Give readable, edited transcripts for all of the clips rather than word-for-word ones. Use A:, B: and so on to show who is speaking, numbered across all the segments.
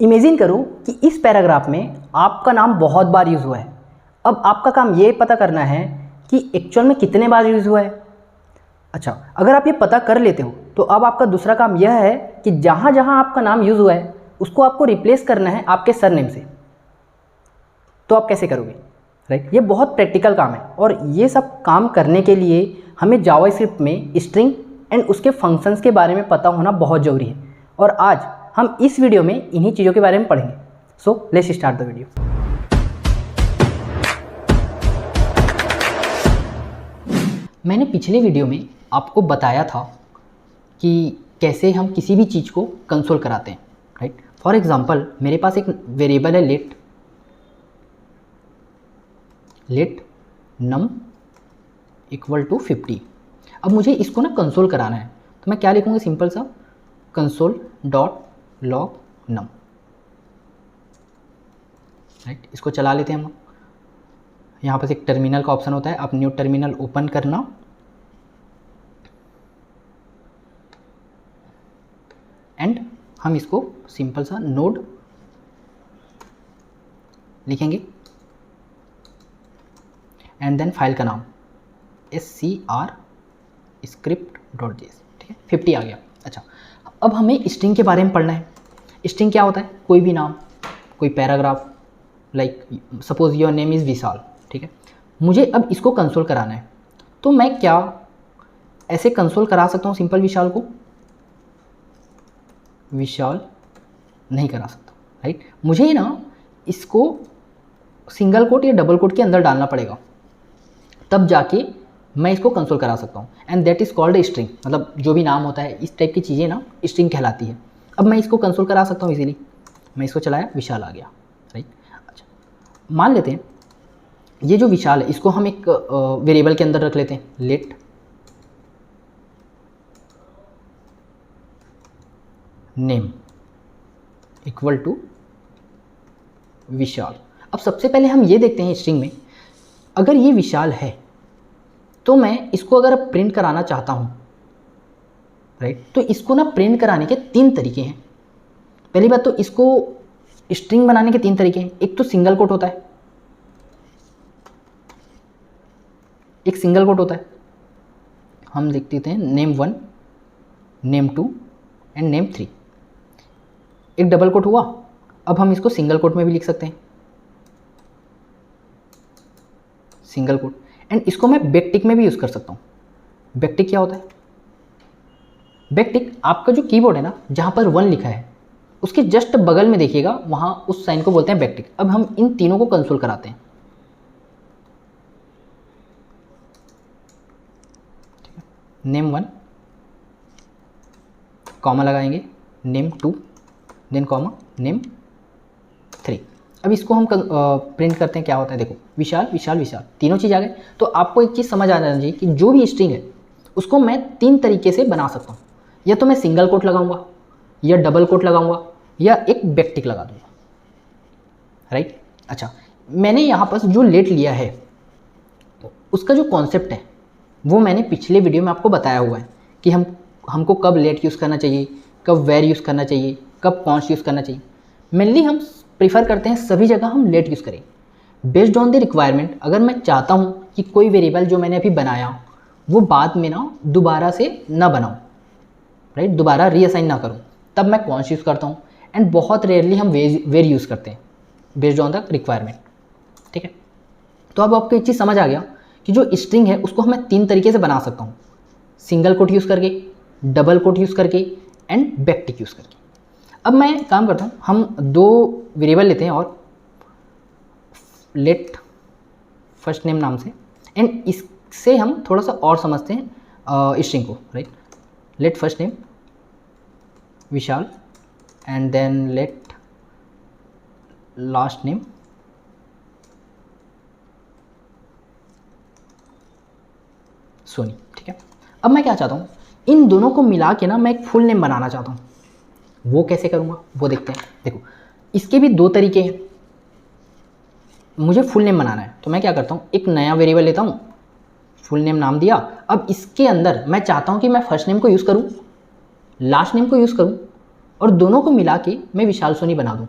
A: Imagine करो कि इस पैराग्राफ में आपका नाम बहुत बार यूज़ हुआ है। अब आपका काम ये पता करना है कि एक्चुअल में कितने बार यूज़ हुआ है। अच्छा, अगर आप ये पता कर लेते हो तो अब आपका दूसरा काम यह है कि जहाँ जहाँ आपका नाम यूज़ हुआ है उसको आपको रिप्लेस करना है आपके सरनेम से। तो आप कैसे करोगे, राइट? ये बहुत प्रैक्टिकल काम है और ये सब काम करने के लिए हमें जावास्क्रिप्ट में स्ट्रिंग एंड उसके फंक्शंस के बारे में पता होना बहुत ज़रूरी है। और आज हम इस वीडियो में इन्हीं चीज़ों के बारे में पढ़ेंगे। So let's start the video. मैंने पिछले वीडियो में आपको बताया था कि कैसे हम किसी भी चीज़ को कंसोल कराते हैं, राइट? फॉर एग्जांपल मेरे पास एक वेरिएबल है लेट num इक्वल टू 50। अब मुझे इसको ना कंसोल कराना है तो मैं क्या लिखूँगा, सिंपल सा console dot log num, right? इसको चला लेते हैं हम। यहाँ पर एक टर्मिनल का ऑप्शन होता है, आप न्यू टर्मिनल ओपन करना एंड हम इसको सिंपल सा नोड लिखेंगे एंड देन फाइल का नाम scr script.js, ठीक है? 50 आ गया। अच्छा, अब हमें स्ट्रिंग के बारे में पढ़ना है। स्ट्रिंग क्या होता है? कोई भी नाम, कोई paragraph, like suppose your name is Vishal, ठीक है? मुझे अब इसको कंसोल कराना है तो मैं क्या ऐसे कंसोल करा सकता हूँ सिंपल विशाल को? विशाल नहीं करा सकता, राइट? मुझे ना इसको सिंगल कोट या डबल कोट के अंदर डालना पड़ेगा, तब जाके मैं इसको कंसोल करा सकता हूँ। And that is called string. मतलब जो भी नाम होता है इस टाइप की चीज़ें ना स्ट्रिंग कहलाती है। अब मैं इसको कंसोल करा सकता हूँ इजीली। मैं इसको चलाया, विशाल आ गया, राइट? अच्छा, मान लेते हैं ये जो विशाल है इसको हम एक वेरिएबल के अंदर रख लेते हैं, लेट नेम इक्वल टू विशाल। अब सबसे पहले हम ये देखते हैं स्ट्रिंग में, अगर ये विशाल है तो मैं इसको अगर प्रिंट कराना चाहता हूँ, राइट? तो इसको ना प्रिंट कराने के 3 तरीके हैं। पहली बात तो इसको स्ट्रिंग बनाने के 3 तरीके हैं। एक तो सिंगल कोट होता है, एक सिंगल कोट होता है, हम लिख देते हैं नेम 1, नेम 2 एंड नेम 3। एक डबल कोट हुआ, अब हम इसको सिंगल कोट में भी लिख सकते हैं, सिंगल कोट। एंड इसको मैं बैकटिक में भी यूज़ कर सकता हूँ। बैकटिक क्या होता है? बैकटिक आपका जो कीबोर्ड है ना, जहाँ पर 1 लिखा है उसके जस्ट बगल में देखिएगा, वहाँ उस साइन को बोलते हैं बैकटिक। अब हम इन तीनों को कंसोल कराते हैं, नेम 1 कॉमा लगाएंगे, नेम 2 देन कॉमा नेम 3। अब इसको हम प्रिंट करते हैं, क्या होता है देखो, विशाल विशाल विशाल, तीनों चीज़ आ गए। तो आपको एक चीज़ समझ आ जाना चाहिए कि जो भी स्ट्रिंग है उसको मैं 3 तरीके से बना सकता हूँ। या तो मैं सिंगल कोट लगाऊंगा, या डबल कोट लगाऊंगा, या एक बैकटिक लगा दूंगा, राइट? अच्छा, मैंने यहाँ पर जो लेट लिया है उसका जो कॉन्सेप्ट है वो मैंने पिछले वीडियो में आपको बताया हुआ है कि हमको कब लेट यूज़ करना चाहिए, कब वेर यूज़ करना चाहिए, कब कॉन्स्ट यूज़ करना चाहिए। मेनली हम प्रीफर करते हैं सभी जगह हम लेट यूज़ करें बेस्ड ऑन द रिक्वायरमेंट। अगर मैं चाहता हूँ कि कोई वेरिएबल जो मैंने अभी बनाया वो बाद में ना दोबारा से ना बनाऊँ, राइट, दोबारा रीअसाइन ना करूँ, तब मैं कॉन्स्ट यूज़ करता हूँ। एंड बहुत रेयरली हम वेर यूज़ करते हैं बेस्ड ऑन द रिक्वायरमेंट, ठीक है? तो अब आपको एक चीज़ समझ आ गया कि जो स्ट्रिंग है उसको मैं 3 तरीके से बना सकता हूँ, सिंगल कोट यूज़ करके, डबल कोट यूज़ करके एंड बैकटिक यूज़ करके। अब मैं काम करता हूँ, हम 2 वेरिएबल लेते हैं और लेट फर्स्ट नेम नाम से, एंड इससे हम थोड़ा सा और समझते हैं स्ट्रिंग को, right? Let first name Vishal and then let last name Soni, ठीक है? अब मैं क्या चाहता हूँ, इन दोनों को मिला के ना मैं एक फुल नेम बनाना चाहता हूँ। वो कैसे करूँगा वो देखते हैं। देखो, इसके भी 2 तरीके हैं। मुझे फुल नेम बनाना है तो मैं क्या करता हूँ, एक नया वेरिएबल लेता हूँ, फुल नेम नाम दिया। अब इसके अंदर मैं चाहता हूँ कि मैं फर्स्ट नेम को यूज़ करूँ, लास्ट नेम को यूज़ करूँ और दोनों को मिला के मैं विशाल सोनी बना दूँ,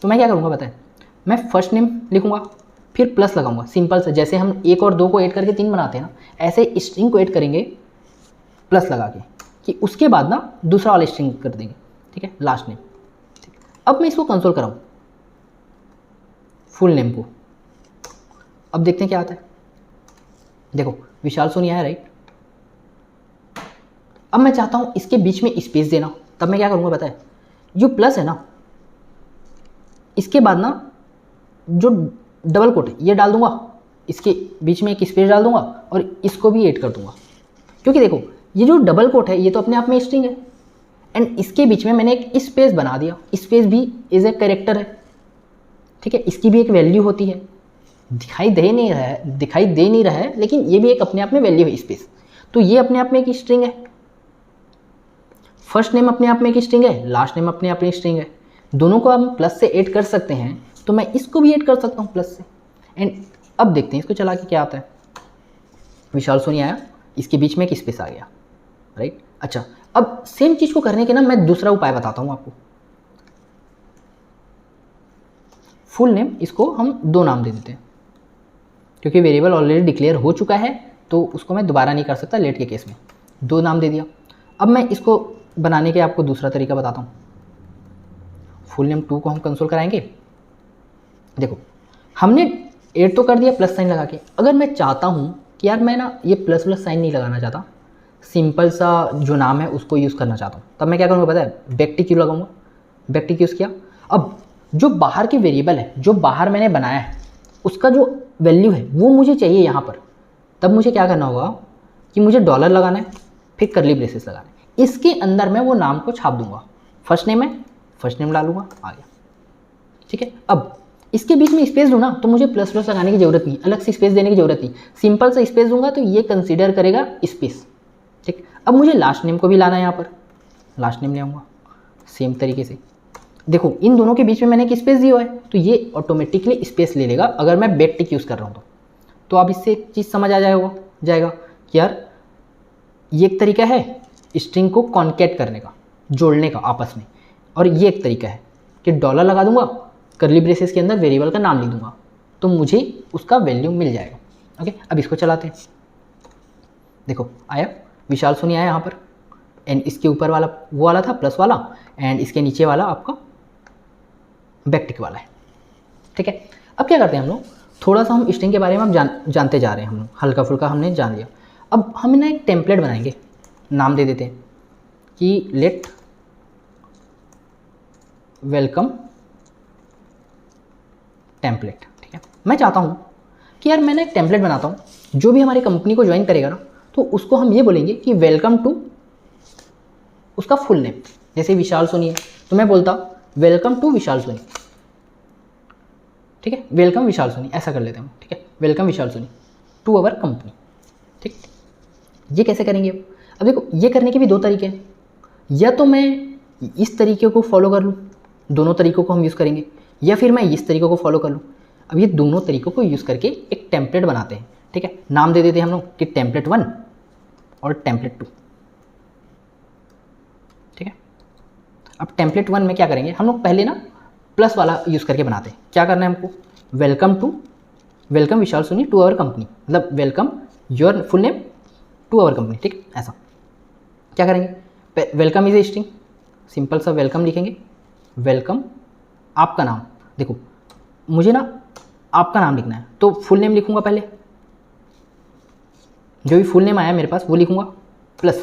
A: तो मैं क्या करूँगा बताएं, मैं फर्स्ट नेम लिखूँगा, फिर प्लस लगाऊंगा, सिंपल से जैसे हम 1 और 2 को ऐड करके 3 बनाते हैं ना, ऐसे स्ट्रिंग को ऐड करेंगे प्लस लगा के, कि उसके बाद ना दूसरा वाला स्ट्रिंग कर देंगे, ठीक है, लास्ट नेम। ठीक, अब मैं इसको कंसोल कराऊँ फुल नेम को, अब देखते हैं क्या आता है। देखो विशाल सोनी आया राइट। अब मैं चाहता हूँ इसके बीच में स्पेस देना, तब मैं क्या करूँगा पता है, जो प्लस है ना इसके बाद ना जो डबल कोट है ये डाल दूंगा, इसके बीच में एक स्पेस डाल दूंगा और इसको भी ऐड कर दूंगा, क्योंकि देखो ये जो डबल कोट है ये तो अपने आप में स्ट्रिंग है, एंड इसके बीच में मैंने एक स्पेस बना दिया, स्पेस भी इज ए कैरेक्टर है, ठीक है, इसकी भी एक वैल्यू होती है, दिखाई दे नहीं रहा है लेकिन ये भी एक अपने आप में वैल्यू है स्पेस, तो ये अपने आप में एक स्ट्रिंग है, फर्स्ट नेम अपने आप में एक स्ट्रिंग है, लास्ट नेम अपने आप में स्ट्रिंग है, दोनों को हम प्लस से ऐड कर सकते हैं, तो मैं इसको भी ऐड कर सकता हूँ प्लस से। एंड अब देखते हैं इसको चला के क्या आता है। विशाल सोनी आया, इसके बीच में एक स्पेस आ गया राइट। अच्छा अब सेम चीज़ को करने के ना मैं दूसरा उपाय बताता हूँ आपको। फुल नेम इसको हम 2 नाम दे देते हैं, क्योंकि वेरिएबल ऑलरेडी डिक्लेयर हो चुका है तो उसको मैं दोबारा नहीं कर सकता लेट के केस में, 2 नाम दे दिया। अब मैं इसको बनाने के आपको दूसरा तरीका बताता हूँ। फुल नेम 2 को हम कंसोल कराएंगे, देखो हमने ऐड तो कर दिया प्लस साइन लगा के, अगर मैं चाहता हूँ कि यार मैं ना ये प्लस साइन नहीं लगाना चाहता, सिंपल सा जो नाम है उसको यूज़ करना चाहता हूँ, तब मैं क्या करूँगा पता है, बैक टिक क्यों लगाऊंगा, बैक टिक यूज़ किया। अब जो बाहर की वेरिएबल है, जो बाहर मैंने बनाया है उसका जो वैल्यू है वो मुझे चाहिए यहाँ पर, तब मुझे क्या करना होगा कि मुझे डॉलर लगाना है, फिर करली ब्रेसेस लगाना है, इसके अंदर मैं वो नाम को छाप दूंगा, फर्स्ट नेम है फर्स्ट नेम डालूंगा, आ गया, ठीक है। अब इसके बीच में स्पेस दूँ ना तो मुझे प्लस लगाने की जरूरत नहीं, अलग से स्पेस देने की जरूरत नहीं, सिंपल सा स्पेस दूंगा तो ये कंसीडर करेगा स्पेस, ठीक। अब मुझे लास्ट नेम को भी लाना है, यहाँ पर लास्ट नेम ले आऊँगा सेम तरीके से, देखो इन दोनों के बीच में मैंने एक स्पेस दिया है तो ये ऑटोमेटिकली स्पेस ले लेगा अगर मैं बैक टिक यूज़ कर रहा हूँ तो आप इससे एक चीज़ समझ आ जाएगा कि यार ये एक तरीका है स्ट्रिंग को कॉन्केट करने का, जोड़ने का आपस में, और ये एक तरीका है कि डॉलर लगा दूंगा, करली ब्रेसेस के अंदर वेरिएबल का नाम लिख दूंगा तो मुझे उसका वैल्यू मिल जाएगा। ओके अब इसको चलाते हैं, देखो आया विशाल सोनी आया यहाँ पर, एंड इसके ऊपर वाला वो वाला था प्लस वाला, एंड इसके नीचे वाला आपका बैक टिक वाला है, ठीक है। अब क्या करते हैं हम लोग, थोड़ा सा हम स्ट्रिंग के बारे में अब जानते जा रहे हैं, हम लोग हल्का फुल्का हमने जान लिया। अब हम ना एक टेम्पलेट बनाएंगे, नाम दे देते हैं कि लेट वेलकम टेम्पलेट, ठीक है। मैं चाहता हूँ कि यार मैं ना एक टेम्पलेट बनाता हूँ, जो भी हमारी कंपनी को ज्वाइन करेगा ना तो उसको हम ये बोलेंगे कि वेलकम टू उसका फुल नेम, जैसे विशाल सोनी है तो मैं बोलता वेलकम टू विशाल सोनी, ठीक है, वेलकम विशाल सोनी ऐसा कर लेते हैं, ठीक है, welcome Vishal Soni to our company, ठीक। ये कैसे करेंगे अब देखो ये करने के भी 2 तरीके हैं, या तो मैं इस तरीके को फॉलो कर लूँ, दोनों तरीकों को हम यूज़ करेंगे, या फिर मैं इस तरीकों को फॉलो कर लूँ। अब ये दोनों तरीकों को यूज़ करके एक टेम्पलेट बनाते हैं, ठीक है, नाम दे देते हैं हम लोग कि टेम्पलेट 1 और टेम्पलेट 2, ठीक है। अब टेम्पलेट 1 में क्या करेंगे हम लोग, पहले ना प्लस वाला यूज़ करके बनाते हैं। क्या करना है हमको, welcome Vishal Soni to our company, मतलब welcome your full name to our company, ठीक, ऐसा क्या करेंगे, welcome is a string, simple सा वेलकम लिखेंगे, वेलकम आपका नाम, देखो मुझे ना आपका नाम लिखना है तो फुल नेम लिखूंगा, पहले जो भी फुल नेम आया मेरे पास वो लिखूंगा प्लस,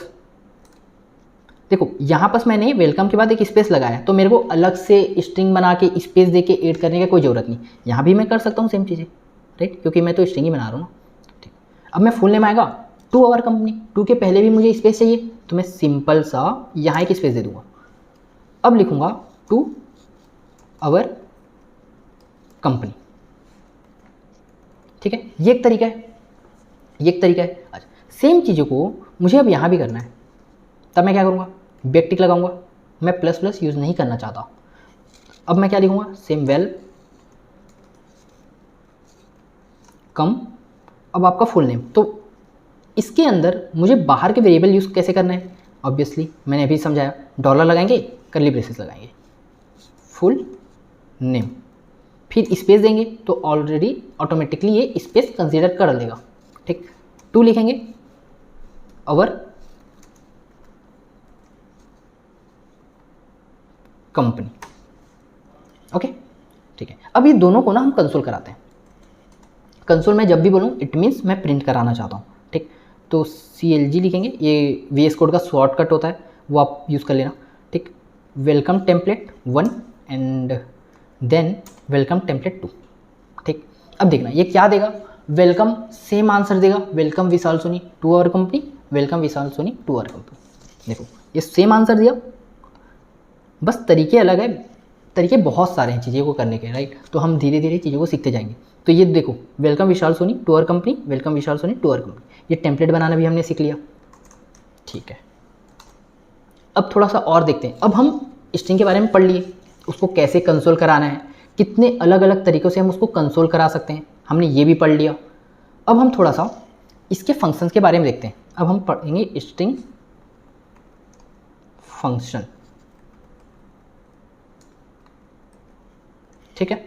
A: देखो यहाँ पर मैंने वेलकम के बाद एक स्पेस लगाया तो मेरे को अलग से स्ट्रिंग बना के स्पेस दे के ऐड करने की कोई ज़रूरत नहीं, यहाँ भी मैं कर सकता हूँ सेम चीज़ें, राइट, क्योंकि मैं तो स्ट्रिंग ही बना रहा हूँ ना, ठीक। अब मैं फुल नेम आएगा टू आवर कंपनी, टू के पहले भी मुझे स्पेस चाहिए तो मैं सिंपल सा यहाँ एक स्पेस दे दूँगा, अब लिखूँगा टू आवर कंपनी, ठीक है, ये एक तरीका है, ये एक तरीका है। अच्छा सेम चीज़ों को मुझे अब यहाँ भी करना है, तब मैं क्या करूँगा, बैक टिक लगाऊंगा, मैं प्लस यूज़ नहीं करना चाहता, अब मैं क्या लिखूँगा, सेम वेल कम, अब आपका फुल नेम, तो इसके अंदर मुझे बाहर के वेरिएबल यूज़ कैसे करना है, ऑब्वियसली मैंने अभी समझाया, डॉलर लगाएंगे कर्ली ब्रेसेस लगाएंगे, फुल नेम, फिर स्पेस देंगे तो ऑलरेडी ऑटोमेटिकली ये स्पेस कंसीडर कर लेगा, ठीक। 2 लिखेंगे, अवर कंपनी, ओके, ठीक है। अब ये दोनों को ना हम कंसोल कराते हैं। कंसोल में जब भी बोलूँ इट मीन्स मैं प्रिंट कराना चाहता हूँ, ठीक। तो CLG लिखेंगे, ये VS कोड का शॉर्टकट होता है, वो आप यूज़ कर लेना, ठीक। Welcome template 1 and then welcome template 2, ठीक। अब देखना ये क्या देगा, वेलकम सेम आंसर देगा, welcome Vishal Soni to our company, welcome Vishal Soni to our company. देखो ये सेम आंसर दिया, बस तरीके अलग है, तरीके बहुत सारे हैं चीज़ों को करने के, राइट। तो हम धीरे धीरे चीज़ों को सीखते जाएंगे। तो ये देखो, welcome Vishal Soni to our company, welcome Vishal Soni to our company, ये टेम्पलेट बनाना भी हमने सीख लिया, ठीक है। अब थोड़ा सा और देखते हैं। अब हम स्ट्रिंग के बारे में पढ़ लिए, उसको कैसे कंसोल कराना है, कितने अलग अलग तरीक़ों से हम उसको कंसोल करा सकते हैं, हमने ये भी पढ़ लिया। अब हम थोड़ा सा इसके फंक्शंस के बारे में देखते हैं। अब हम पढ़ेंगे स्ट्रिंग फंक्शन, ठीक है।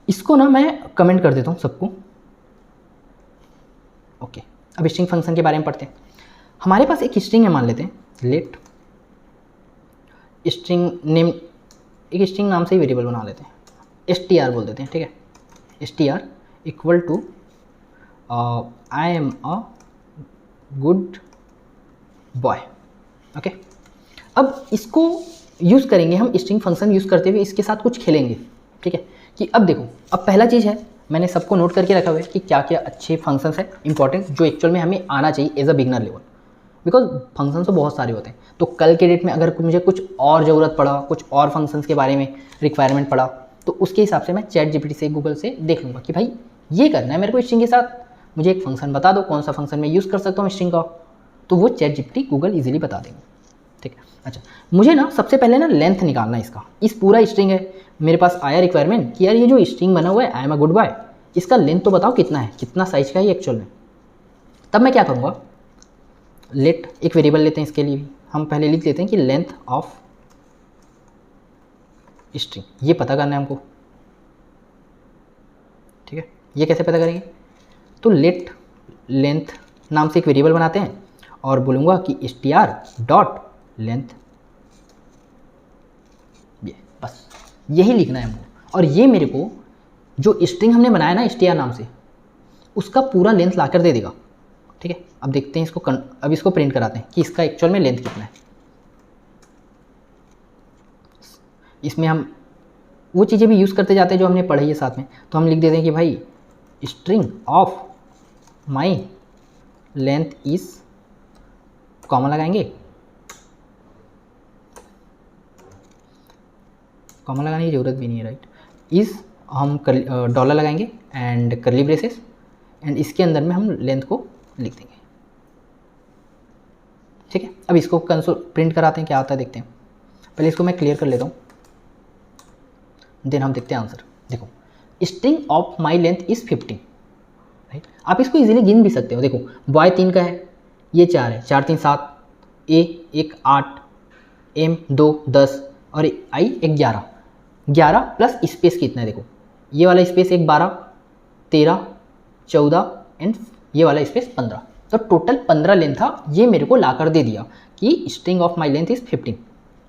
A: इसको ना मैं कमेंट कर देता हूँ सबको, ओके। अब स्ट्रिंग फंक्शन के बारे में पढ़ते हैं। हमारे पास एक स्ट्रिंग है, मान लेते हैं लेट स्ट्रिंग नेम, एक स्ट्रिंग नाम से ही वेरिएबल बना लेते हैं, str बोल देते हैं, ठीक है। str equal to I am a good boy, okay. अब इसको यूज़ करेंगे हम, स्ट्रिंग फंक्शन यूज़ करते हुए इसके साथ कुछ खेलेंगे, ठीक है। कि अब देखो, अब पहला चीज़ है, मैंने सबको नोट करके रखा हुआ है कि क्या क्या अच्छे फंक्शंस हैं इंपॉर्टेंट, जो एक्चुअल में हमें आना चाहिए as a beginner level, because functions तो बहुत सारे होते हैं। तो कल के डेट में अगर मुझे कुछ और ज़रूरत पड़ा, कुछ और फंक्शंस के बारे में रिक्वायरमेंट पड़ा, तो उसके हिसाब से मैं ChatGPT से, गूगल से देख लूँगा कि भाई ये करना है मेरे को स्ट्रिंग के साथ, मुझे एक फंक्शन बता दो, कौन सा फंक्शन मैं यूज़ कर सकता हूँ स्ट्रिंग का, तो वो ChatGPT गूगल ईजिली बता देंगे, ठीक है। अच्छा, मुझे ना सबसे पहले ना लेंथ निकालना है इसका। इस पूरा स्ट्रिंग है, मेरे पास आया रिक्वायरमेंट कि यार ये जो स्ट्रिंग बना हुआ है I am a good boy, इसका लेंथ तो बताओ कितना है, कितना साइज का है एक्चुअल में। तब मैं क्या करूँगा, लेट एक वेरिएबल लेते हैं, इसके लिए भी हम पहले लिख देते हैं कि लेंथ ऑफ स्ट्रिंग, ये पता करना है हमको, ठीक है। ये कैसे पता करेंगे, तो लेट लेंथ नाम से एक वेरिएबल बनाते हैं और बोलूँगा कि str डॉट लेंथ, ये बस यही लिखना है हमको। और ये मेरे को जो स्ट्रिंग हमने बनाया ना str नाम से, उसका पूरा लेंथ ला कर दे देगा, ठीक है। अब देखते हैं इसको, अब इसको प्रिंट कराते हैं कि इसका एक्चुअल में लेंथ कितना है। इसमें हम वो चीज़ें भी यूज़ करते जाते हैं जो हमने पढ़ी है साथ में। तो हम लिख देते हैं कि भाई string of my length is, comma लगाएंगे, कॉमा लगाने की ज़रूरत भी नहीं है, राइट। इज़ हम डॉलर लगाएंगे एंड कर्ली ब्रेसेस, एंड इसके अंदर में हम लेंथ को लिख देंगे, ठीक है। अब इसको कंसोल प्रिंट कराते हैं, क्या आता है देखते हैं। पहले इसको मैं क्लियर कर लेता हूँ, देन हम देखते हैं आंसर। देखो, string of my length is 15, right. आप इसको इजीली गिन भी सकते हो। देखो, बॉय 3 का है, ये 4 है, 4 3 7, ए 1 8, एम 2 10 और आई 11, 11 प्लस स्पेस कितना है, देखो ये वाला स्पेस 1 12 13 14 एंड ये वाला स्पेस 15, तो टोटल 15 लेंथ था। ये मेरे को ला कर दे दिया कि string of my length is 15,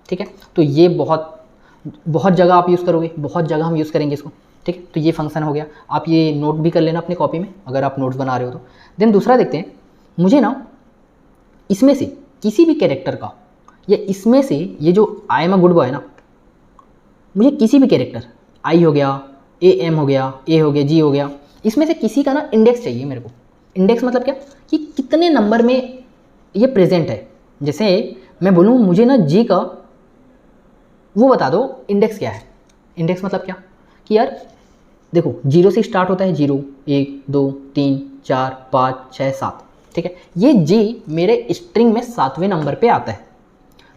A: ठीक है। तो ये बहुत जगह आप यूज़ करोगे, बहुत जगह हम यूज़ करेंगे इसको, ठीक है। तो ये फंक्शन हो गया, आप ये नोट भी कर लेना अपनी कॉपी में अगर आप नोट्स बना रहे हो तो। देन दूसरा देखते हैं, मुझे ना इसमें से किसी भी कैरेक्टर का, या इसमें से ये जो आई एम अ गुड बॉय है ना, मुझे किसी भी कैरेक्टर, आई हो गया, ए एम हो गया, ए हो गया, जी हो गया, इसमें से किसी का ना इंडेक्स चाहिए मेरे को। इंडेक्स मतलब क्या, कि कितने नंबर में ये प्रेजेंट है। जैसे मैं बोलूँ मुझे ना जी का वो बता दो इंडेक्स क्या है। इंडेक्स मतलब क्या, कि यार देखो 0 से स्टार्ट होता है, 0 1 2 3 4 5 6 7, ठीक है। ये जी मेरे स्ट्रिंग में 7वें नंबर पे आता है,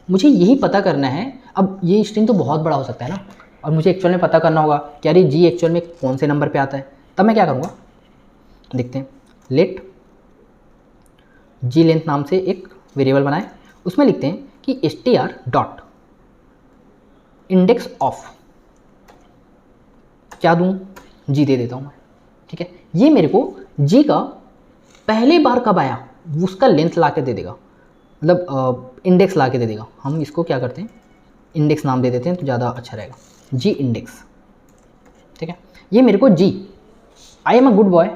A: मुझे यही पता करना है। अब ये स्ट्रिंग तो बहुत बड़ा हो सकता है ना, और मुझे एक्चुअल में पता करना होगा कि यार ये जी एक्चुअल में कौन से नंबर पे आता है। तब मैं क्या करूँगा, देखते हैं। लेट जी लेंथ नाम से एक वेरिएबल बनाए, उसमें लिखते हैं कि str डॉट इंडेक्स ऑफ क्या दूँ, जी दे देता हूँ मैं, ठीक है। ये मेरे को जी का पहले बार कब आया उसका लेंथ ला के दे देगा, मतलब इंडेक्स ला के दे देगा। हम इसको क्या करते हैं, इंडेक्स नाम दे देते हैं तो ज़्यादा अच्छा रहेगा, जी इंडेक्स, ठीक है। ये मेरे को जी I am a good boy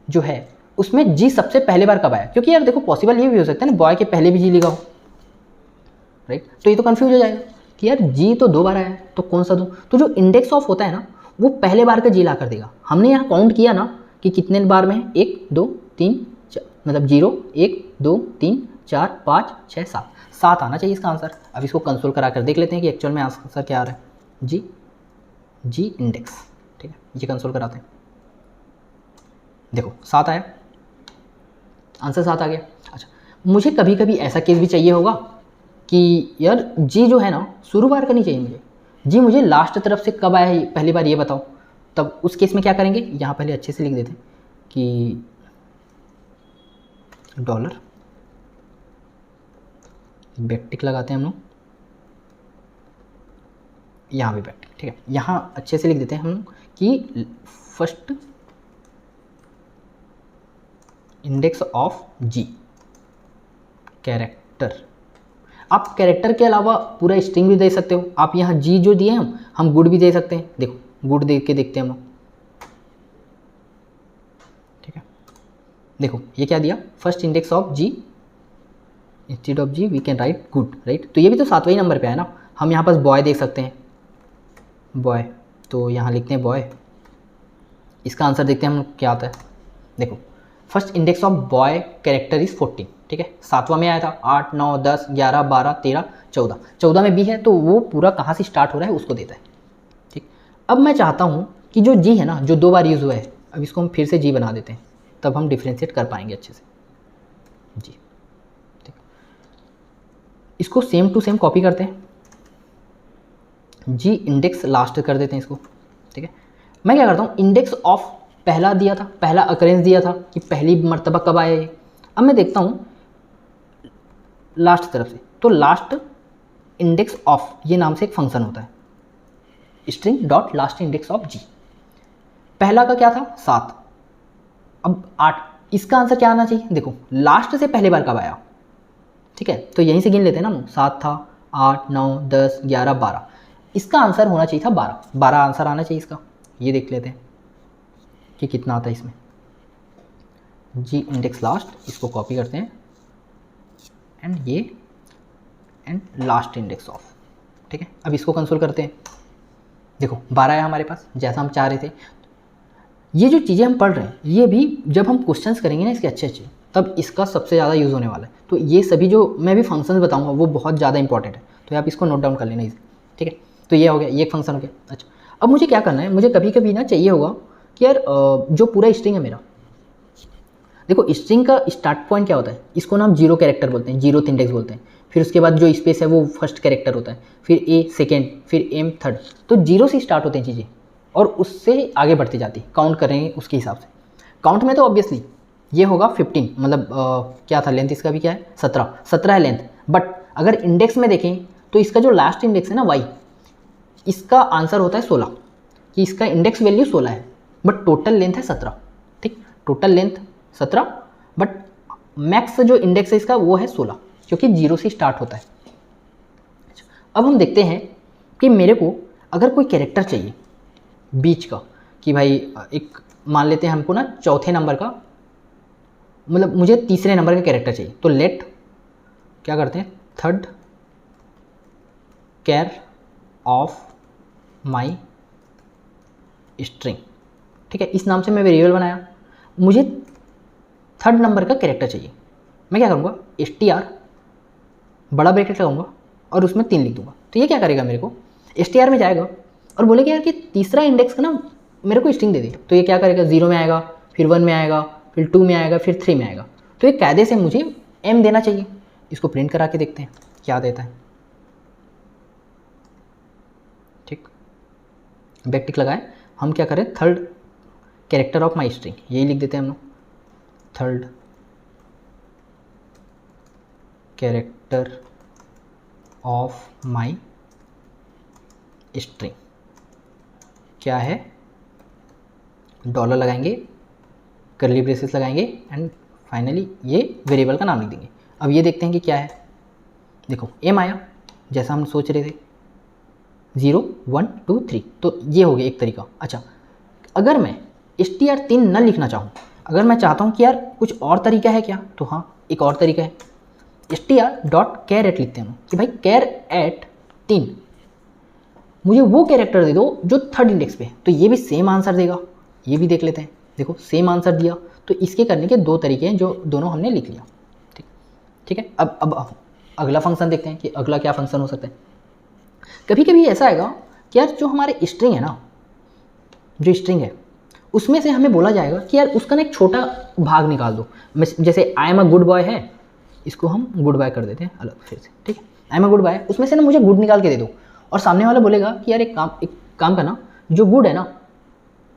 A: जो है उसमें जी सबसे पहले बार कब आया, क्योंकि यार देखो पॉसिबल ये भी हो सकता है ना बॉय के पहले भी जी लिखा हो, राइट। तो ये तो कंफ्यूज हो जाएगा कि यार जी तो 2 बार आया है तो कौन सा दूँ। तो जो इंडेक्स ऑफ होता है ना वो पहले बार का जी ला कर देगा। हमने यहाँ काउंट किया ना कि कितने बार में है, 1 2 3 4, मतलब 0 1 2 3 4 5 6 7, 7 आना चाहिए इसका आंसर। अब इसको कंसोल करा कर देख लेते हैं कि एक्चुअल में आंसर क्या आ रहा है। जी इंडेक्स, ठीक है। ये कंसोल कराते हैं, देखो 7 आया, आंसर 7 आ गया। अच्छा, मुझे कभी कभी ऐसा केस भी चाहिए होगा कि यार जी जो है ना शुरू बार का नहीं चाहिए मुझे, जी मुझे लास्ट तरफ से कब आया है पहली बार ये बताओ। तब उस केस में क्या करेंगे, यहाँ पहले अच्छे से लिख देते हैं कि डॉलर बैकटिक लगाते हैं हम लोग, यहाँ भी बैकटिक, ठीक है। यहाँ अच्छे से लिख देते हैं हम लोग कि first index of G character. आप कैरेक्टर के अलावा पूरा स्ट्रिंग भी दे सकते हो। आप यहाँ जी जो दिए हम गुड भी दे सकते हैं। देखो गुड दे के देखते हैं हम लोग, ठीक है। देखो ये क्या दिया, first index of G, instead of G we can write good, right. तो ये भी तो 7वें नंबर पे है ना। हम यहाँ पास बॉय देख सकते हैं, बॉय, तो यहाँ लिखते हैं बॉय। इसका आंसर देखते हैं हम क्या आता है। देखो first index of boy character is 14, ठीक है। 7वां में आया था, 8 9 10 11 12 13 14, 14 में बी है तो वो पूरा कहाँ से स्टार्ट हो रहा है उसको देता है, ठीक। अब मैं चाहता हूँ कि जो जी है ना जो 2 बार यूज़ हुआ है, अब इसको हम फिर से जी बना देते हैं, तब हम डिफ्रेंशिएट कर पाएंगे अच्छे से। जी, ठीक। इसको सेम टू सेम कॉपी करते हैं, जी इंडेक्स लास्ट कर देते हैं इसको, ठीक है। मैं क्या करता हूँ, इंडेक्स ऑफ पहला दिया था, पहला अकरेंस दिया था कि पहली मर्तबा कब आया ये। अब मैं देखता हूँ लास्ट तरफ से, तो लास्ट इंडेक्स ऑफ ये नाम से एक फंक्शन होता है, string dot last index of G. पहला का क्या था 7, अब 8, इसका आंसर क्या आना चाहिए। देखो लास्ट से पहले बार कब आया, ठीक है। तो यहीं से गिन लेते हैं ना हम, 7 था, 8 9 10 11 12, इसका आंसर होना चाहिए था 12, 12 आंसर आना चाहिए इसका। ये देख लेते हैं कि कितना आता है इसमें। जी इंडेक्स लास्ट, इसको कॉपी करते हैं एंड ये एंड लास्ट इंडेक्स ऑफ, ठीक है। अब इसको कंसोल करते हैं, देखो 12 है हमारे पास जैसा हम चाह रहे थे। ये जो चीज़ें हम पढ़ रहे हैं ये भी जब हम क्वेश्चंस करेंगे ना इसके अच्छे अच्छे, तब इसका सबसे ज़्यादा यूज़ होने वाला है। तो ये सभी जो मैं भी फंक्शंस बताऊंगा वो बहुत ज़्यादा इंपॉर्टेंट है, तो आप इसको नोट डाउन कर लेना इजी, ठीक है। तो ये हो गया, ये एक फंक्शन हो गया। अच्छा, अब मुझे क्या करना है, मुझे कभी कभी ना चाहिए होगा कि यार जो पूरा स्ट्रिंग है मेरा, देखो स्ट्रिंग का स्टार्ट पॉइंट क्या होता है, इसको ना हम 0 कैरेक्टर बोलते हैं, 0th इंडेक्स बोलते हैं। फिर उसके बाद जो स्पेस है वो फर्स्ट कैरेक्टर होता है, फिर ए सेकेंड, फिर एम थर्ड। तो 0 से स्टार्ट होते हैं चीज़ें और उससे आगे बढ़ती जाती, काउंट करेंगे उसके हिसाब से। काउंट में तो ऑब्वियसली ये होगा 15, मतलब क्या था लेंथ इसका भी क्या है 17 है लेंथ। बट अगर इंडेक्स में देखें तो इसका जो लास्ट इंडेक्स है ना वाई, इसका आंसर होता है 16, कि इसका इंडेक्स वैल्यू 16 है बट टोटल लेंथ है 17, ठीक। टोटल लेंथ 17 बट मैक्स जो इंडेक्स है इसका वो है 16, क्योंकि 0 से स्टार्ट होता है। अब हम देखते हैं कि मेरे को अगर कोई कैरेक्टर चाहिए बीच का, कि भाई एक मान लेते हैं हमको ना चौथे नंबर का, मतलब मुझे तीसरे नंबर का कैरेक्टर चाहिए, तो लेट क्या करते हैं, third char of my string, ठीक है। इस नाम से मैं वेरिएबल बनाया, मुझे थर्ड नंबर का कैरेक्टर चाहिए। मैं क्या करूँगा, str बड़ा ब्रैकेट लगाऊंगा और उसमें 3 लिख दूंगा। तो ये क्या करेगा, मेरे को str में जाएगा और बोलेगा यार कि तीसरा इंडेक्स का ना मेरे को स्ट्रिंग दे दे। तो ये क्या करेगा, 0 में आएगा, फिर 1 में आएगा, फिर 2 में आएगा, फिर 3 में आएगा। तो ये कायदे से मुझे m देना चाहिए। इसको प्रिंट करा के देखते हैं क्या देता है, ठीक। बैकटिक लगाए, हम क्या करें, third character of my string, यही लिख देते हैं हम लोग, third character of my string क्या है, डॉलर लगाएंगे, कर्ली ब्रेसेस लगाएंगे एंड फाइनली ये वेरिएबल का नाम लिख देंगे। अब ये देखते हैं कि क्या है। देखो एम आया जैसा हम सोच रहे थे, 0 1 2 3, तो ये हो गया एक तरीका। अच्छा, अगर मैं str3 न लिखना चाहूँ, अगर मैं चाहता हूँ कि यार कुछ और तरीका है क्या, तो हाँ एक और तरीका है, str.char@ लिखते हैं कि भाई char@3 मुझे वो कैरेक्टर दे दो जो थर्ड इंडेक्स पे है, तो ये भी सेम आंसर देगा। ये भी देख लेते हैं। देखो सेम आंसर दिया, तो इसके करने के दो तरीके हैं जो दोनों हमने लिख लिया। ठीक है, अब अगला फंक्शन देखते हैं कि अगला क्या फंक्शन हो सकता है। कभी कभी ऐसा आएगा कि यार जो हमारे स्ट्रिंग है ना, जो स्ट्रिंग है उसमें से हमें बोला जाएगा कि यार उसका ना एक छोटा भाग निकाल दो। जैसे I am a good boy है, इसको हम गुड बॉय कर देते हैं अलग फिर से। ठीक है, I am a good boy, उसमें से ना मुझे गुड निकाल के दे दो, और सामने वाला बोलेगा कि यार एक काम करना, जो गुड है ना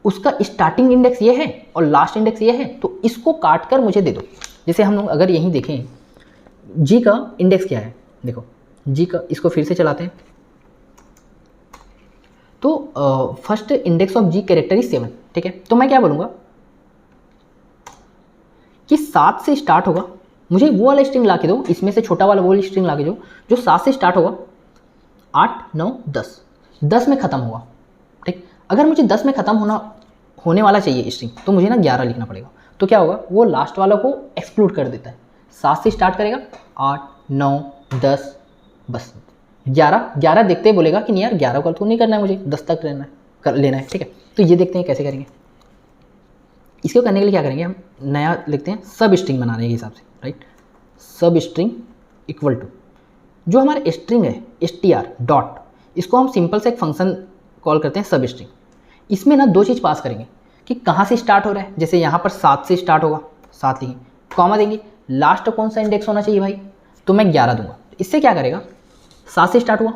A: उसका स्टार्टिंग इंडेक्स ये है और लास्ट इंडेक्स ये है, तो इसको काट कर मुझे दे दो। जैसे हम लोग अगर यहीं देखें जी का इंडेक्स क्या है, देखो जी का, इसको फिर से चलाते हैं तो first index of G character is 7। ठीक है, तो मैं क्या बोलूँगा कि 7 से स्टार्ट होगा, मुझे वो वाला स्ट्रिंग ला के दो, इसमें से छोटा वाला वो स्ट्रिंग ला के दो जो 7 से स्टार्ट होगा, 8 9 10, 10 में ख़त्म होगा। ठीक, अगर मुझे 10 में ख़त्म होने वाला चाहिए स्ट्रिंग, तो मुझे ना 11 लिखना पड़ेगा। तो क्या होगा, वो लास्ट वाला को एक्सक्लूड कर देता है, 7 से स्टार्ट करेगा, 8 9 10, बस 11 देखते ही बोलेगा कि नहीं यार 11 का तो नहीं करना है, मुझे 10 तक लेना है। ठीक है, तो ये देखते हैं कैसे करेंगे। इसको करने के लिए क्या करेंगे, हम नया लिखते हैं सब स्ट्रिंग बनाने के हिसाब से, राइट। सब स्ट्रिंग इक्वल टू जो हमारे स्ट्रिंग है str डॉट, इसको हम सिंपल से एक फंक्शन कॉल करते हैं सब स्ट्रिंग। इसमें ना दो चीज़ पास करेंगे कि कहाँ से स्टार्ट हो रहा है, जैसे यहाँ पर 7 से स्टार्ट होगा, 7 लिखेंगे, कॉमा देंगे, लास्ट कौन सा इंडेक्स होना चाहिए भाई, तो मैं 11 दूंगा। इससे क्या करेगा, 7 से स्टार्ट हुआ,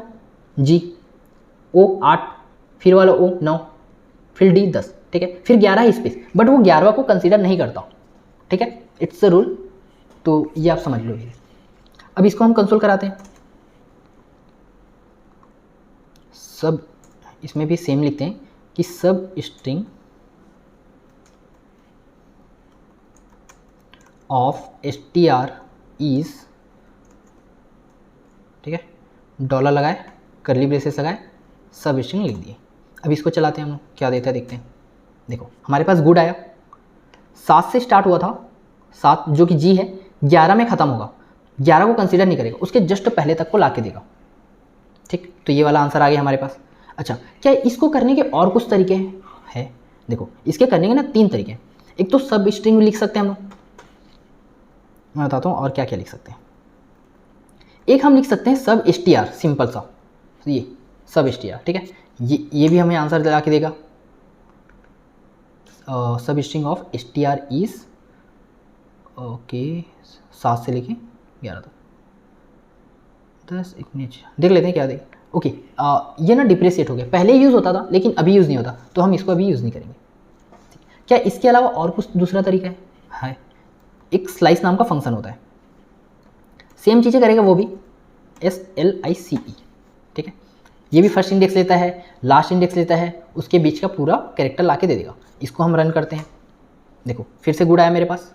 A: जी ओ 8, फिर वाला ओ 9, फिर डी 10। ठीक है, फिर 11 स्पेस, बट वो 11वां को कंसीडर नहीं करता। ठीक है, इट्स अ रूल, तो ये आप समझ लो। अब इसको हम कंसोल कराते हैं, सब इसमें भी सेम लिखते हैं कि सब स्ट्रिंग ऑफ str इज, ठीक है, डॉलर लगाए, कर्ली ब्रेसेस लगाए, सब स्ट्रिंग लिख दिए। अब इसको चलाते हैं हम लोग, क्या देता है देखते हैं। देखो हमारे पास गुड आया, 7 से स्टार्ट हुआ था, 7 जो कि जी है, 11 में ख़त्म होगा, 11 को कंसीडर नहीं करेगा, उसके जस्ट पहले तक को ला के देगा। ठीक, तो ये वाला आंसर आ गया हमारे पास। अच्छा, क्या इसको करने के और कुछ तरीके हैं? देखो इसके करने के ना 3 तरीके हैं। एक तो सब स्ट्रिंग लिख सकते हैं हम लोग, मैं बताता हूँ और क्या क्या लिख सकते हैं। एक हम लिख सकते हैं सब str, सिंपल सा, ये सब str। ठीक है, ये भी हमें आंसर दिला के देगा। सब string of str is, okay, 7 से लेके 11 तक, 10 इतने देख लेते हैं क्या देख। ओके, ये ना डिप्रेशिएट हो गया, पहले यूज़ होता था लेकिन अभी यूज़ नहीं होता, तो हम इसको अभी यूज़ नहीं करेंगे। क्या इसके अलावा और कुछ दूसरा तरीका है? एक स्लाइस नाम का फंक्शन होता है, सेम चीज़ें करेगा वो भी, SLICE। ठीक है, ये भी फर्स्ट इंडेक्स लेता है, लास्ट इंडेक्स लेता है, उसके बीच का पूरा कैरेक्टर ला के दे देगा। इसको हम रन करते हैं, देखो फिर से गुड आया मेरे पास,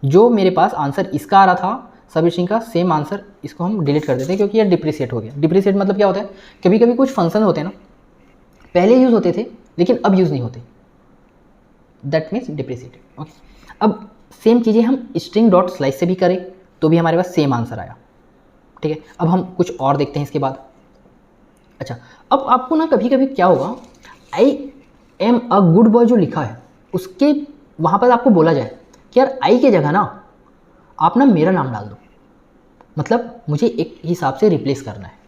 A: जो मेरे पास आंसर इसका आ रहा था सब स्ट्रिंग का, सेम आंसर इसको हम डिलीट कर देते हैं क्योंकि ये डिप्रिशिएट हो गया। डिप्रिशिएट मतलब क्या होता है, कभी कभी कुछ फंक्शन होते हैं ना, पहले यूज़ होते थे लेकिन अब यूज़ नहीं होते, दैट मीन्स डिप्रिशिएटेड। ओके, अब सेम चीज़ें हम स्ट्रिंग डॉट स्लाइस से भी करें तो भी हमारे पास सेम आंसर आया। ठीक है, अब हम कुछ और देखते हैं इसके बाद। अच्छा, अब आपको ना कभी कभी क्या होगा, आई एम अ गुड बॉय जो लिखा है उसके वहाँ पर आपको बोला जाए कि यार आई के जगह ना आप ना मेरा नाम डाल दो, मतलब मुझे एक हिसाब से रिप्लेस करना है।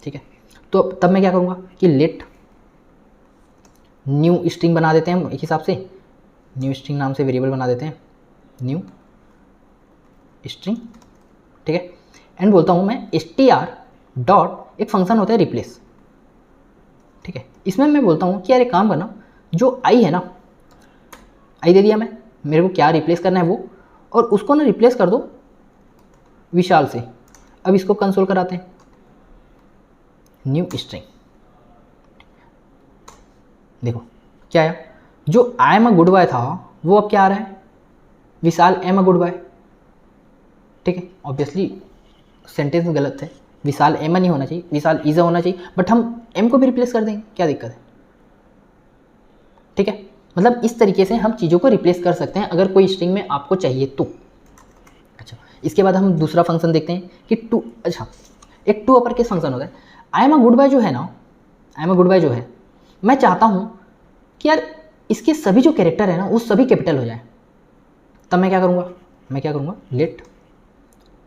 A: ठीक है, तो तब मैं क्या करूँगा कि लेट न्यू स्ट्रिंग बना देते हैं हम, एक हिसाब से न्यू स्ट्रिंग नाम से वेरिएबल बना देते हैं, न्यू स्ट्रिंग। ठीक है, एंड बोलता हूँ मैं str डॉट, एक फंक्शन होता है रिप्लेस। ठीक है, इसमें मैं बोलता हूँ कि यार एक काम करना, जो आई है ना, आई दे दिया मैं, मेरे को क्या रिप्लेस करना है वो, और उसको ना रिप्लेस कर दो विशाल से। अब इसको कंसोल कराते हैं, न्यू स्ट्रिंग। देखो क्या आया, जो आई एम अ गुड बॉय था वो अब क्या आ रहा है, विशाल एम अ गुड बॉय। ठीक है, ऑब्वियसली सेंटेंस गलत है, विशाल एम नहीं होना चाहिए, विशाल इज होना चाहिए, बट हम एम को भी रिप्लेस कर देंगे, क्या दिक्कत है। ठीक है, मतलब इस तरीके से हम चीज़ों को रिप्लेस कर सकते हैं अगर कोई स्ट्रिंग में आपको चाहिए तो। अच्छा, इसके बाद हम दूसरा फंक्शन देखते हैं कि टू, अच्छा एक टू अपर केस फंक्शन होता है। I am a good boy जो है ना, आई एम अ गुड बॉय जो है, मैं चाहता हूँ कि यार इसके सभी जो कैरेक्टर है ना वो सभी कैपिटल हो जाए। तब मैं क्या करूँगा, मैं क्या करूँगा, let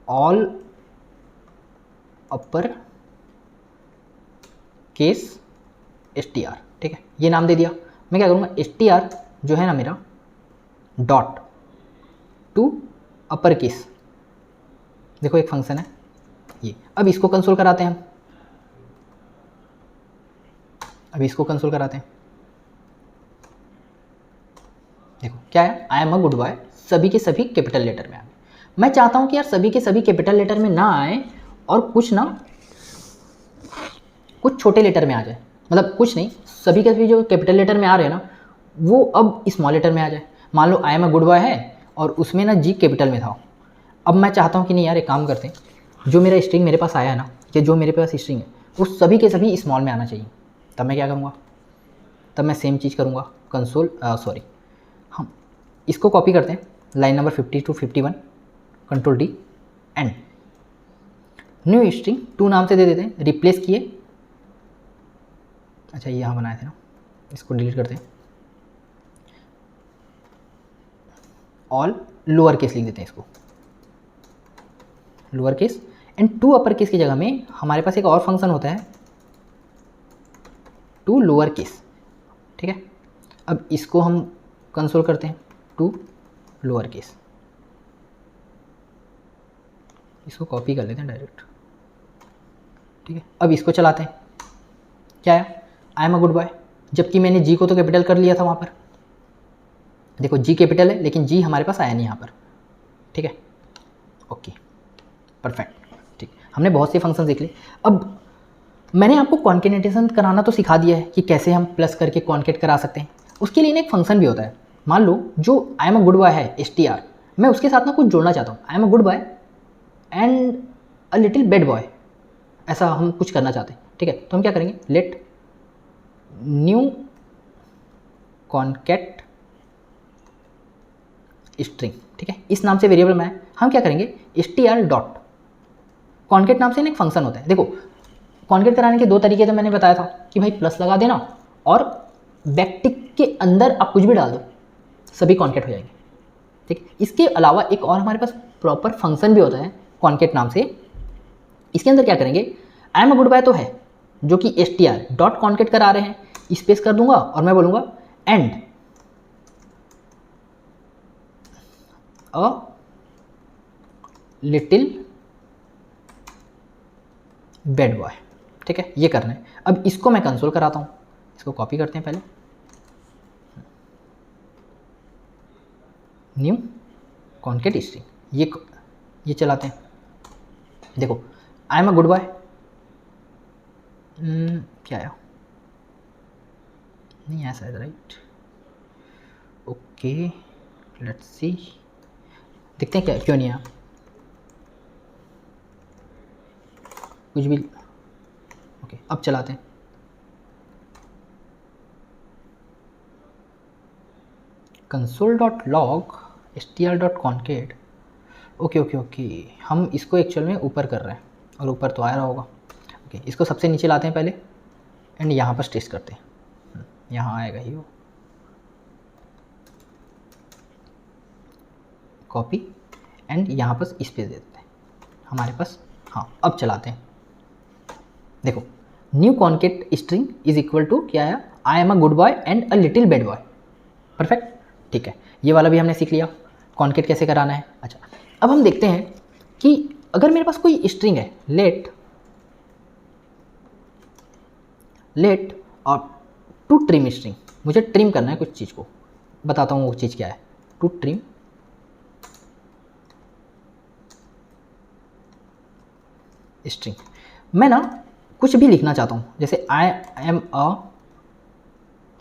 A: all upper case S T R. ठीक है, ये नाम दे दिया। मैं क्या करूँगा, एस टी आर जो है ना मेरा, डॉट टू अपर केस, देखो एक फंक्शन है ये। अब इसको कंसोल कराते हैं हम, अब इसको कंसोल कराते हैं। देखो क्या है, I am a good boy सभी के सभी कैपिटल लेटर में आ गए। मैं चाहता हूं कि यार सभी के सभी कैपिटल लेटर में ना आए और कुछ ना कुछ छोटे लेटर में आ जाए, मतलब कुछ नहीं, सभी के सभी जो कैपिटल लेटर में आ रहे हैं ना वो अब स्मॉल लेटर में आ जाए। मान लो I am a good boy है और उसमें ना जी कैपिटल में था। अब मैं चाहता हूँ कि नहीं यार एक काम करते हैं, जो मेरा स्ट्रिंग मेरे पास आया है ना, या जो मेरे पास स्ट्रिंग है वो सभी के सभी स्मॉल में आना चाहिए। तब मैं क्या करूँगा, तब मैं सेम चीज़ करूँगा, कंसोल सॉरी हम इसको कॉपी करते हैं, line number 50 to 51, control D and new string two नाम से दे देते हैं, रिप्लेस किए। अच्छा ये यहाँ बनाए थे ना, इसको डिलीट करते हैं, ऑल लोअर केस लिख देते हैं इसको, lower case and to upper case की जगह में हमारे पास एक और फंक्शन होता है टू लोअर केस। ठीक है, अब इसको हम कंसोल करते हैं, टू लोअर केस, इसको कॉपी कर लेते हैं डायरेक्ट। ठीक है, अब इसको चलाते हैं, क्या है, I am a good boy, जबकि मैंने जी को तो कैपिटल कर लिया था वहाँ पर। देखो जी कैपिटल है लेकिन जी हमारे पास आया नहीं यहाँ पर। ठीक है, ओके परफेक्ट। ठीक, हमने बहुत से फंक्शन देख लिए। अब मैंने आपको कॉन्केटेनेशन कराना तो सिखा दिया है कि कैसे हम प्लस करके कॉन्केट करा सकते हैं। उसके लिए एक फंक्शन भी होता है। मान लो जो आई एम अ गुड बॉय है एस टी आर, मैं उसके साथ ना कुछ जोड़ना चाहता हूँ, आई am a good boy and a little bad boy, ऐसा हम कुछ करना चाहते हैं। ठीक है, तो हम क्या करेंगे, लेट न्यू कॉन्केट स्ट्रिंग। ठीक है, इस नाम से वेरिएबल में हम क्या करेंगे, S T R dot concat नाम से एक फंक्शन होता है। देखो कॉन्केट कराने के दो तरीके तो मैंने बताया था कि भाई प्लस लगा देना और बैकटिक के अंदर आप कुछ भी डाल दो, सभी कॉन्केट हो जाएंगे। ठीक, इसके अलावा एक और हमारे पास प्रॉपर फंक्शन भी होता है कॉन्केट नाम से। इसके अंदर क्या करेंगे, आई एम अ गुड बॉय तो है जो कि S T R dot concat करा रहे हैं, स्पेस कर दूंगा और मैं बोलूँगा and a little bad boy. ठीक है, ये करना है। अब इसको मैं कंसोल कराता हूँ, इसको कॉपी करते हैं पहले, न्यू कॉन्केट स्ट्रिंग, ये चलाते हैं। देखो आई एम अ गुड बॉय, क्या आया, नहीं आया शायद, राइट, ओके लेट्स सी, देखते हैं क्या क्यों नहीं आया, कुछ भी। ओके अब चलाते हैं, console dot log S T R dot concat. Okay okay okay, हम इसको एक्चुअल में ऊपर कर रहे हैं और ऊपर तो आ रहा होगा। ओके, इसको सबसे नीचे लाते हैं पहले एंड यहाँ पर टेस्ट करते हैं, यहाँ आएगा ही वो, कॉपी एंड यहाँ पर स्पेस दे देते हैं हमारे पास। हाँ अब चलाते हैं, देखो new concat string is equal to क्या है, I am a good boy and a little bad boy. Perfect, ठीक है, ये वाला भी हमने सीख लिया कॉन्केट कैसे कराना है। अच्छा अब हम देखते हैं कि अगर मेरे पास कोई स्ट्रिंग है, लेट और टू ट्रिम स्ट्रिंग, मुझे ट्रिम करना है कुछ चीज़ को, बताता हूँ वो चीज़ क्या है, टू ट्रिम स्ट्रिंग। मैं ना कुछ भी लिखना चाहता हूँ, जैसे I am a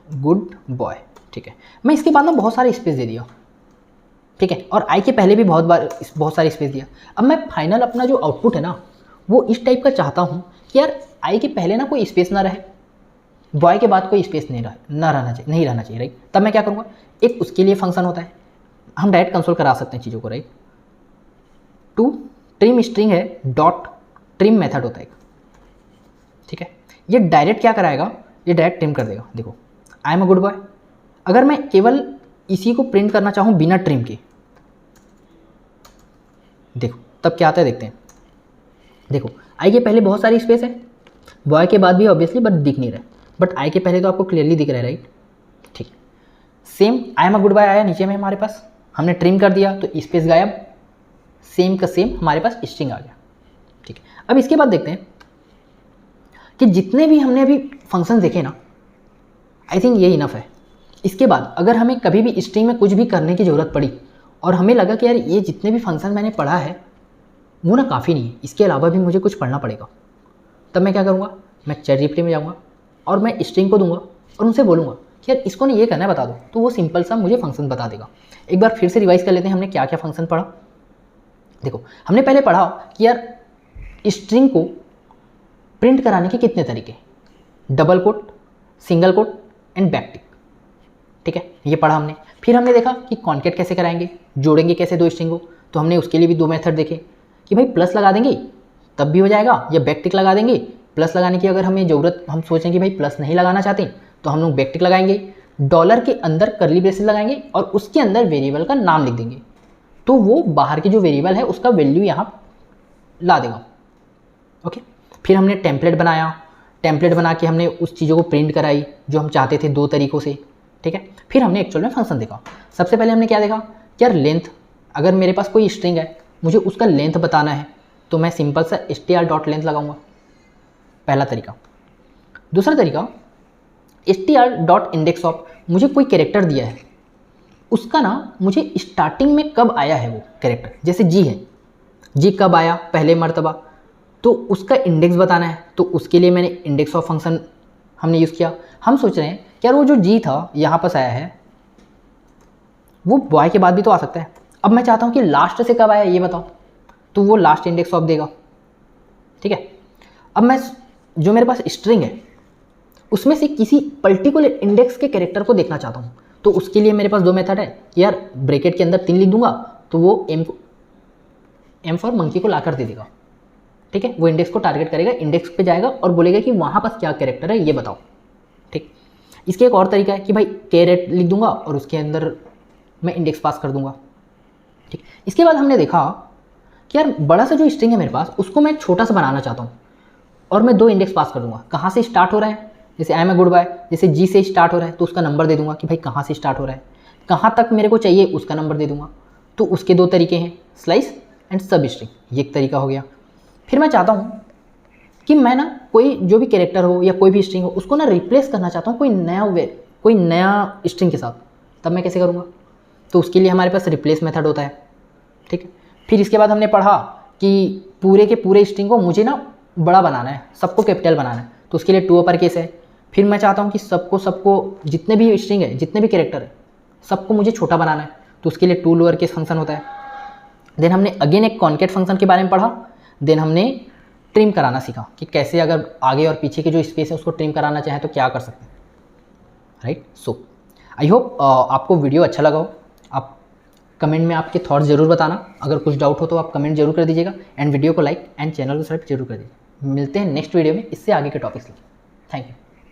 A: good boy, ठीक है। मैं इसके बाद ना बहुत सारे स्पेस दे दिया, ठीक है, और आई के पहले भी बहुत सारे स्पेस दिया। अब मैं फाइनल अपना जो आउटपुट है ना वो इस टाइप का चाहता हूँ कि यार आई के पहले ना कोई स्पेस ना रहे, बॉय के बाद कोई स्पेस नहीं रहना चाहिए, राइट। तब मैं क्या करूँगा, एक उसके लिए फंक्शन होता है, हम डायरेक्ट कंसोल करा सकते हैं चीज़ों को, राइट। टू ट्रिम स्ट्रिंग है डॉट ट्रिम मेथड होता है, ठीक है। ये डायरेक्ट क्या कराएगा, ये डायरेक्ट ट्रिम कर देगा। देखो आई एम अ गुड बॉय, अगर मैं केवल इसी को प्रिंट करना चाहूँ बिना ट्रिम के, देखो तब क्या आता है, देखते हैं। देखो आई के पहले बहुत सारी स्पेस है, बॉय के बाद भी ऑब्वियसली, बट दिख नहीं रहा है, बट आई के पहले तो आपको क्लियरली दिख रहा है, राइट। ठीक, same I am a good boy आया नीचे में हमारे पास, हमने ट्रिम कर दिया तो स्पेस गायब, सेम का सेम हमारे पास स्ट्रिंग आ गया, ठीक है। अब इसके बाद देखते हैं कि जितने भी हमने अभी फंक्शन देखे ना, आई थिंक ये इनफ है। इसके बाद अगर हमें कभी भी स्ट्रिंग में कुछ भी करने की ज़रूरत पड़ी और हमें लगा कि यार ये जितने भी फंक्शन मैंने पढ़ा है वो ना काफ़ी नहीं है, इसके अलावा भी मुझे कुछ पढ़ना पड़ेगा, तब मैं क्या करूँगा, मैं चैट जीपीटी में जाऊँगा और मैं स्ट्रिंग को दूंगा और उनसे बोलूँगा कि यार इसको ना ये करना है बता दो, तो वो सिंपल सा मुझे फंक्शन बता देगा। एक बार फिर से रिवाइज कर लेते हैं हमने क्या क्या फंक्शन पढ़ा। देखो हमने पहले पढ़ा कि यार स्ट्रिंग को प्रिंट कराने के कितने तरीके, double quote, single quote and backtick, ठीक है, ये पढ़ा हमने। फिर हमने देखा कि कॉन्केट कैसे कराएंगे, जोड़ेंगे कैसे दो स्ट्रिंग को, तो हमने उसके लिए भी दो मेथड देखे कि भाई प्लस लगा देंगे तब भी हो जाएगा, या बैकटिक लगा देंगे। प्लस लगाने की अगर हमें ज़रूरत, हम सोचें कि भाई प्लस नहीं लगाना चाहते तो हम लोग बैकटिक लगाएंगे, डॉलर के अंदर करली ब्रेसेस लगाएंगे और उसके अंदर वेरिएबल का नाम लिख देंगे, तो वो बाहर की जो वेरिएबल है उसका वैल्यू यहाँ ला देगा, ओके। फिर हमने टेम्पलेट बनाया, टेम्पलेट बना के हमने उस चीज़ों को प्रिंट कराई जो हम चाहते थे दो तरीक़ों से, ठीक है। फिर हमने एक्चुअल में फंक्शन देखा। सबसे पहले हमने क्या देखा कि यार लेंथ, अगर मेरे पास कोई स्ट्रिंग है मुझे उसका लेंथ बताना है तो मैं सिंपल सा str.length लगाऊंगा, पहला तरीका। दूसरा तरीका str.indexOf, मुझे कोई कैरेक्टर दिया है उसका ना मुझे स्टार्टिंग में कब आया है वो कैरेक्टर, जैसे जी है, जी कब आया पहले मर्तबा, तो उसका इंडेक्स बताना है, तो उसके लिए मैंने इंडेक्स ऑफ फंक्शन हमने यूज़ किया। हम सोच रहे हैं कि यार वो जो जी था यहाँ पास आया है वो बॉय के बाद भी तो आ सकता है, अब मैं चाहता हूँ कि लास्ट से कब आया ये बताओ, तो वो लास्ट इंडेक्स ऑफ देगा, ठीक है। अब मैं जो मेरे पास स्ट्रिंग है उसमें से किसी पर्टिकुलर इंडेक्स के कैरेक्टर को देखना चाहता हूँ, तो उसके लिए मेरे पास दो मेथड है, यार ब्रैकेट के अंदर 3 लिख दूंगा तो वो एम फॉर मंकी को लाकर दे देगा, ठीक है। वो इंडेक्स को टारगेट करेगा, इंडेक्स पे जाएगा और बोलेगा कि वहाँ पास क्या कैरेक्टर है ये बताओ, ठीक। इसके एक और तरीका है कि भाई कैरेट लिख दूंगा और उसके अंदर मैं इंडेक्स पास कर दूंगा, ठीक। इसके बाद हमने देखा कि यार बड़ा सा जो स्ट्रिंग है मेरे पास उसको मैं छोटा सा बनाना चाहता हूँ और मैं दो इंडेक्स पास कर दूंगा, कहाँ से स्टार्ट हो रहा है, जैसे I am a good boy, जैसे जी से स्टार्ट हो रहा है तो उसका नंबर दे दूंगा कि भाई कहाँ से स्टार्ट हो रहा है, कहाँ तक मेरे को चाहिए उसका नंबर दे दूंगा। तो उसके दो तरीके हैं, स्लाइस एंड सब स्ट्रिंग, ये एक तरीका हो गया। फिर मैं चाहता हूँ कि मैं ना कोई जो भी कैरेक्टर हो या कोई भी स्ट्रिंग हो उसको ना रिप्लेस करना चाहता हूँ कोई नया स्ट्रिंग के साथ, तब मैं कैसे करूँगा, तो उसके लिए हमारे पास रिप्लेस मेथड होता है, ठीक है। फिर इसके बाद हमने पढ़ा कि पूरे के पूरे स्ट्रिंग को मुझे ना बड़ा बनाना है, सबको कैपिटल बनाना है, तो उसके लिए टू अपर केस है। फिर मैं चाहता हूँ कि सबको जितने भी स्ट्रिंग है, जितने भी कैरेक्टर है, सबको मुझे छोटा बनाना है, तो उसके लिए टू लोअर केस फंक्शन होता है। देन हमने अगेन एक कॉन्केट फंक्शन के बारे में पढ़ा। देन हमने ट्रिम कराना सीखा कि कैसे अगर आगे और पीछे के जो स्पेस है उसको ट्रिम कराना चाहें तो क्या कर सकते हैं, राइट। सो आई होप आपको वीडियो अच्छा लगा हो। आप कमेंट में आपके थॉट्स ज़रूर बताना, अगर कुछ डाउट हो तो आप कमेंट जरूर कर दीजिएगा एंड वीडियो को लाइक एंड चैनल को सब्सक्राइब जरूर कर दीजिए। मिलते हैं नेक्स्ट वीडियो में इससे आगे के टॉपिक्स लेके। Thank you.